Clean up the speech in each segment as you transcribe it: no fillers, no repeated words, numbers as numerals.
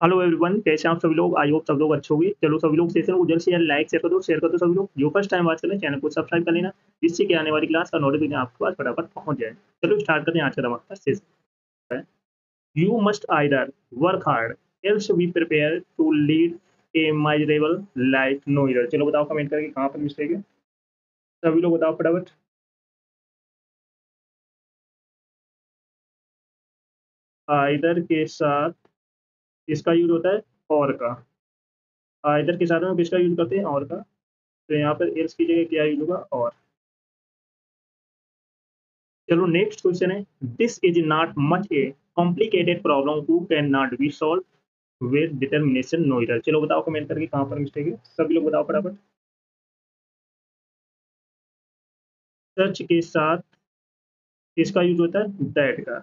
Hello everyone, कैसे हैं आप सभी लोग? आई होप सब लोग अच्छे होंगे। चलो सभी लोग सेशन को जल्द से जल्द लाइक शेयर कर दो सभी लोग। जो फर्स्ट टाइम वॉच कर रहे हैं चैनल को सब्सक्राइब कर लेना, जिससे कि आने वाली क्लास का नोटिफिकेशन आपके पास फटाफट पहुंच जाए। चलो स्टार्ट करते हैं आज का हमारा session. You must either work hard else be prepare to lead a miserable life no error. चलो बताओ कमेंट करके कहाँ पर मिस्टेक है। सभी लोग बताओ फटाफट। आइदर के साथ किसका यूज होता है? और का। आइदर के साथ में किसका यूज करते हैं? और का। तो यहाँ पर एल्स की जगह क्या यूज होगा? और। चलो नेक्स्ट क्वेश्चन है, this is not much a complicated problem who can not be solve with determination no error. चलो बताओ कमेंट करके कहाँ पर मिस्टेक है। सभी लोग बताओ फटाफट। सच के साथ किसका यूज होता है? दैट का।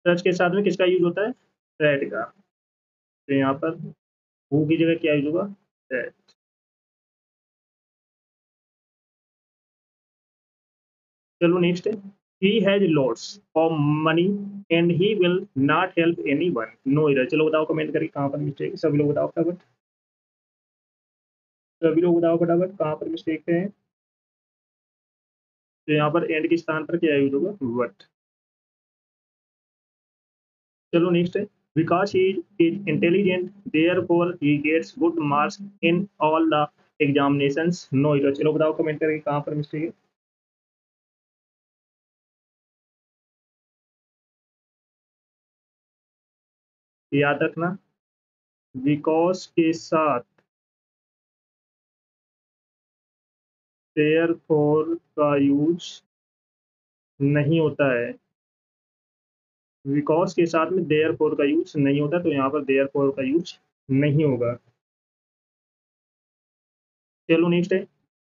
सच के साथ में किसका यूज होता है? दैट का। तो यहाँ पर हु की जगह क्या यूज होगा? दैट। चलो नेक्स्ट है, he has lots of money and he will not help anyone no error. चलो बताओ कमेंट करके कहाँ पर मिस्टेक है। सभी लोग बताओ फटाफट। सभी लोग बताओ फटाफट कहाँ पर मिस्टेक है। तो यहाँ पर एंड के स्थान पर क्या यूज होगा? वट। चलो नेक्स्ट है, Vikas is intelligent therefore he gets good marks in all the examinations no error. चलो बताओ कमेंट करके कहाँ पर मिस्टेक है। याद रखना, विकास के साथ देयरफॉर का यूज नहीं होता है। विकास के साथ में देयरफॉर का यूज नहीं होता, तो यहाँ पर देयरफॉर का यूज नहीं होगा। चलो नेक्स्ट है,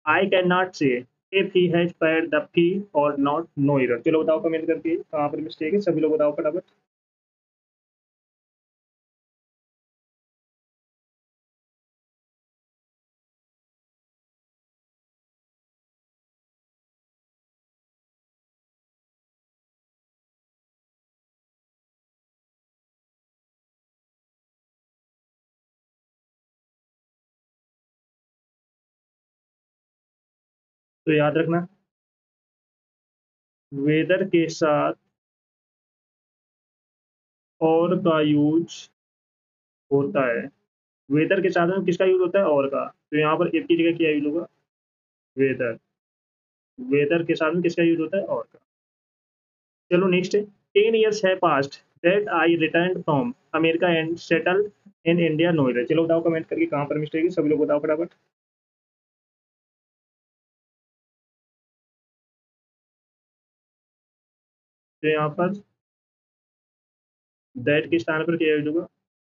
आई कैन नॉट से if he has paid the fee और नॉट नो एरर। चलो बताओ कमेंट करके कहाँ पर मिस्टेक है। सभी लोग बताओ फटाफट। तो याद रखना, वेदर के साथ और का यूज होता है। वेदर के साथ में किसका यूज होता है? और का। तो यहाँ पर इफ की जगह क्या यूज होगा? वेदर। वेदर के साथ में किसका यूज होता है? और का। चलो नेक्स्ट है, 10 years है past that I return from America and settle in India no error. चलो बताओ कमेंट करके कहाँ पर मिस्टेक है। सभी लोग बताओ फटाफट। तो यहाँ पर दैट के स्थान पर क्या यूज होगा?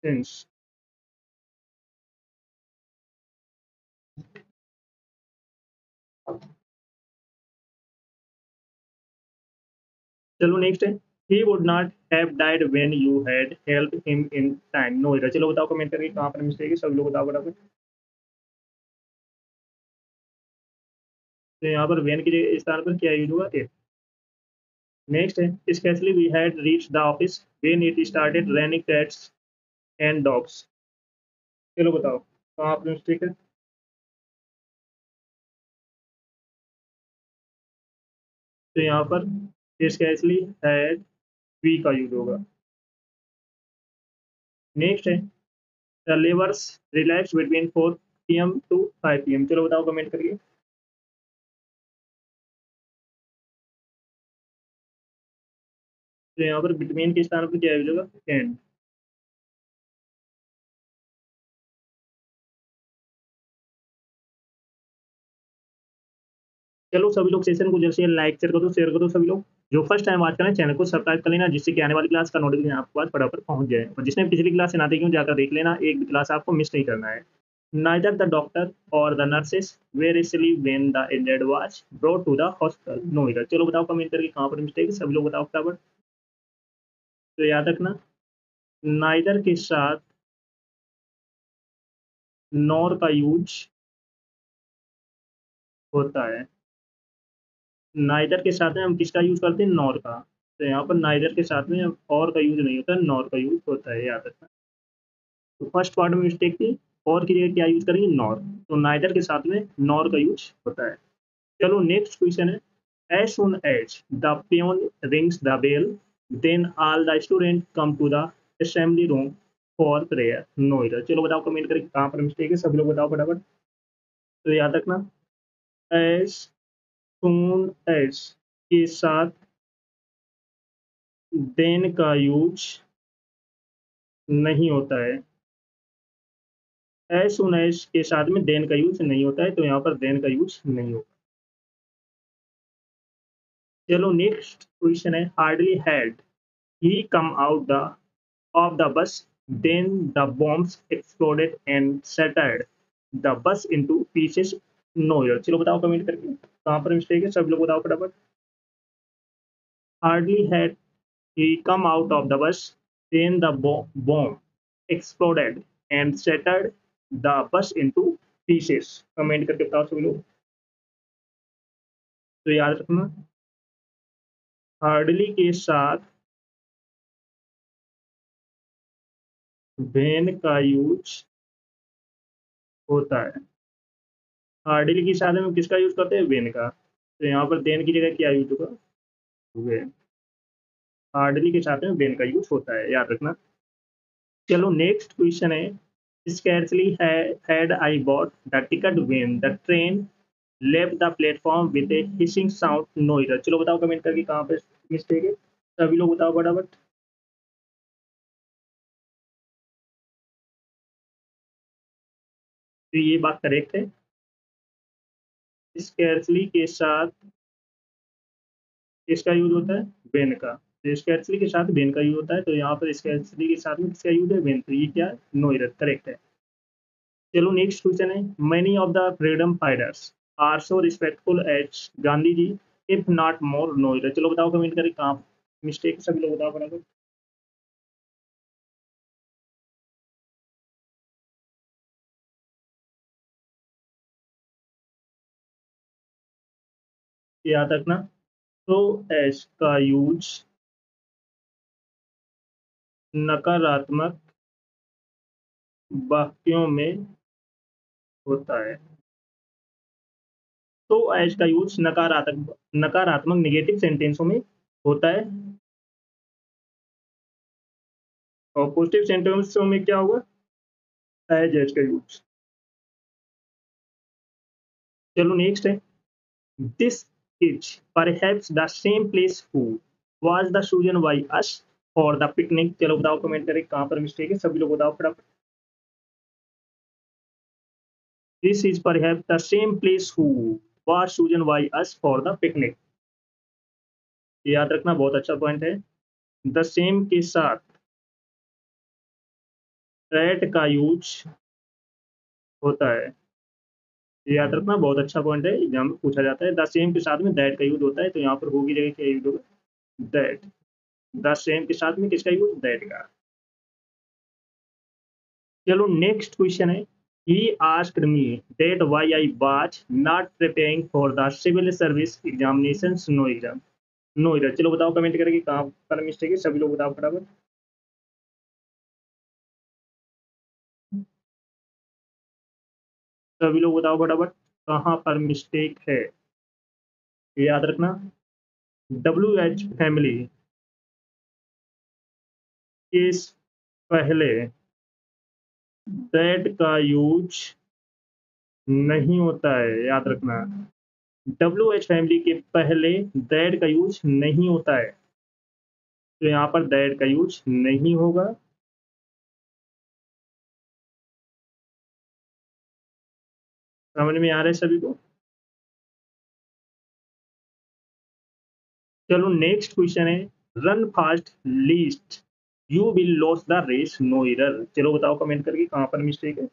सिंस। चलो नेक्स्ट है, he would not have died when you had helped him in time no error। चलो बताओ कमेंट करके कहाँ पर मिस्टेक है। सब लोग बताओ फटाफट। तो यहाँ पर when के स्थान पर क्या यूज हुआ? if। नेक्स्ट है, specially we had reach the office when it started raining cats and dogs। चलो बताओ कहाँ पर मिस्टेक है। तो यहाँ पर स्पेशली हैड वी का यूज होगा। नेक्स्ट है, the labours relax between 4 PM to 5 PM। चलो बताओ कमेंट करके। तो यहाँ पर बिटवीन के स्थान पर क्या यूज होगा? एंड। चलो सभी लोग सेशन को जैसे लाइक शेयर कर दो सभी लोग। जो फर्स्ट टाइम वॉच करें चैनल को सब्सक्राइब कर लेना, जिससे कि आने वाली क्लास का नोटिफिकेशन आपके पास फटाफट पहुंच जाए। और जिसने पिछली क्लास से ना देखी हो जाकर देख लेना, एक भी क्लास आपको मिस नहीं करना है। Neither the doctor or the nurses were asleep when the injured was brought to the hospital no error। चलो बताओ कमेंट करके कहाँ पर मिस्टेक है। सभी लोग बताओ फटाफट। तो याद रखना, नाइदर के साथ नॉर का यूज होता है। नाइदर के साथ में हम किसका यूज करते हैं? नॉर का। तो यहाँ पर नाइदर के साथ में और का यूज नहीं होता, नॉर का यूज होता है, याद रखना। तो फर्स्ट पार्ट में मिस्टेक थी, और की जगह क्या यूज करेंगे, नॉर, तो नाइदर के साथ में नॉर का यूज होता है। चलो नेक्स्ट क्वेश्चन है, as soon as the peon rings the bell, then all the students come to the assembly room for prayer. No इधर, चलो बताओ कमेंट करके कहाँ पर मिस्टेक है, सभी लोग बताओ फटाफट। तो याद रखना, as soon as के साथ then का यूज नहीं होता है, as soon as के साथ में then का यूज नहीं होता है, तो यहाँ पर then का यूज नहीं होगा। चलो नेक्स्ट क्वेश्चन है, hardly had he come out of the bus, then the bombs exploded and shattered the bus into pieces. No year, चलो बताओ कमेंट करके कहाँ पर मिस्टेक है, सब लोग बताओ फटाफट। Hardly had he come out of the bus, then the bomb exploded and shattered the bus into pieces. Comment करके बताओ सभी लोग। तो याद रखना, हार्डली के साथ वेन का यूज होता है। हार्डली के साथ में किसका यूज करते हैं, वेन का, तो यहाँ पर देन की जगह क्या यूज होगा, वेन। हार्डली के साथ में वेन का यूज होता है, याद रखना। चलो नेक्स्ट क्वेश्चन है, scarcely had I bought the ticket when the train left the platform with a hissing sound. No error, चलो बताओ कमेंट करके कहाँ पे मिस्टेक है, सभी लोग बताओ फटाफट। तो ये बात करेक्ट है, स्कैर्सली के साथ किसका यूज होता है, वेन का, तो स्कैर्सली के साथ वेन का यूज होता है, तो यहाँ पर स्कैर्सली के साथ में किसका यूज है, वेन, तो ये क्या है, नो एरर, करेक्ट है। चलो नेक्स्ट क्वेश्चन है, many of the freedom fighters are so respectful as Gandhi ji if not more. No error, चलो बताओ कमेंट करके कहाँ मिस्टेक, सभी लोग बताओ फटाफट। याद रखना, तो एस का यूज नकारात्मक वाक्यों में होता है, तो एज का यूज नकारात्मक नकारात्मक नेगेटिव सेंटेंसों में होता है, और पॉजिटिव सेंटेंसों में क्या होगा, एज का यूज। चलो नेक्स्ट है, this is perhaps the same place who was the chosen by us for the picnic. चलो बताओ कमेंट करके कहाँ पर मिस्टेक है, सभी लोग बताओ फटाफट। This is perhaps the same place who was chosen by us for the picnic. याद रखना, बहुत अच्छा पॉइंट है, द सेम के साथ एट का यूज होता है, याद रखना, बहुत अच्छा पॉइंट है, एग्जाम में पूछा जाता है, द सेम के साथ में दैट का यूज होता है, तो यहाँ पर होगी जगह क्या यूज होगा, दैट, द सेम के साथ में किसका यूज, दैट का। चलो नेक्स्ट क्वेश्चन है, he asked me that why I was not preparing for the civil service examinations. No exam, no इधर, चलो बताओ कमेंट करके कहाँ पर मिस्टेक है, सभी लोग बताओ फटाफट। सभी लोग बताओ फटाफट कहाँ पर मिस्टेक है, याद रखना, WH फैमिली के पहले दैट का यूज नहीं होता है, याद रखना, WH फैमिली के पहले दैट का यूज नहीं होता है, तो यहाँ पर दैट का यूज नहीं होगा। समझ में आ रहा है सभी को। चलो नेक्स्ट क्वेश्चन है, run fast least you will loss the race. No error, चलो बताओ कमेंट करके कहाँ पर मिस्टेक है।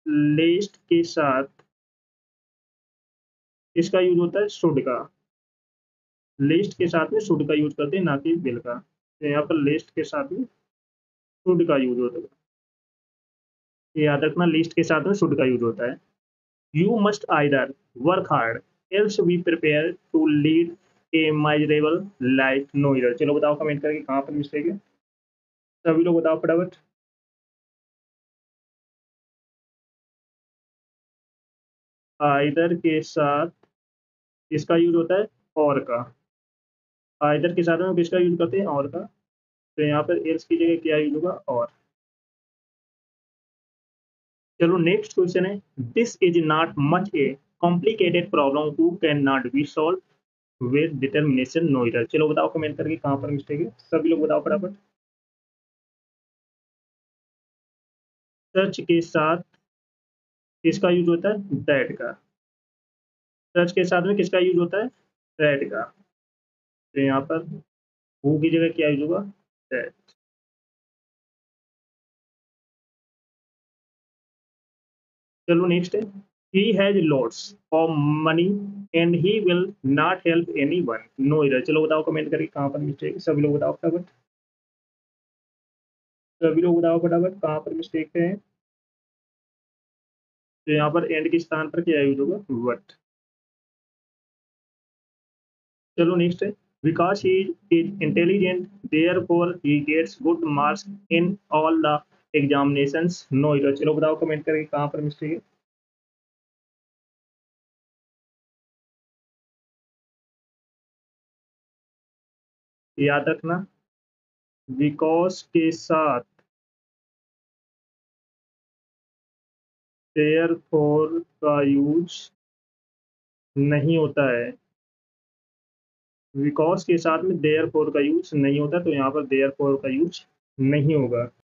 लिस्ट के साथ किसका यूज होता है, शुड का, लिस्ट के साथ में शुड का यूज करते हैं, ना कि विल का, तो यहाँ पर लिस्ट के साथ में शुड का यूज होता है, ये याद रखना, लिस्ट के साथ में शुड का यूज होता है। You must either work hard else be prepared to lead a miserable life no error. चलो बताओ कमेंट करके कहाँ पर मिस्टेक है, सभी लोग बताओ फटाफट। आइदर के साथ किसका यूज होता है, और का। आइदर के साथ में किसका यूज करते हैं, और का। तो यहाँ पर एल्स की जगह क्या यूज होगा, और। चलो नेक्स्ट क्वेश्चन है, this is not much a complicated problem who can not be solve with determination no error. चलो बताओ कमेंट करके कहाँ पर मिस्टेक है, सभी लोग बताओ फटाफट। सच के साथ किसका यूज होता है, दैट का। सच के साथ में किसका यूज होता है, दैट का। तो यहाँ पर हु की जगह क्या यूज होगा, दैट। चलो नेक्स्ट है, he has lots of money and he will not help anyone no error. चलो बताओ कमेंट करके कहाँ पर मिस्टेक है, सभी लोग बताओ फटाफट। सभी लोग बताओ फटाफट कहाँ पर मिस्टेक है। तो यहाँ पर एंड के स्थान पर क्या यूज होगा, वट। चलो नेक्स्ट है, Vikas is intelligent therefore he gets good marks in all the examinations no error. चलो बताओ कमेंट करके कहाँ पर मिस्टेक है। याद रखना, विकास के साथ देयरफॉर का यूज नहीं होता है। बिकॉज के साथ में देयर फोर का यूज नहीं होता, तो यहाँ पर देयर फोर का यूज नहीं होगा।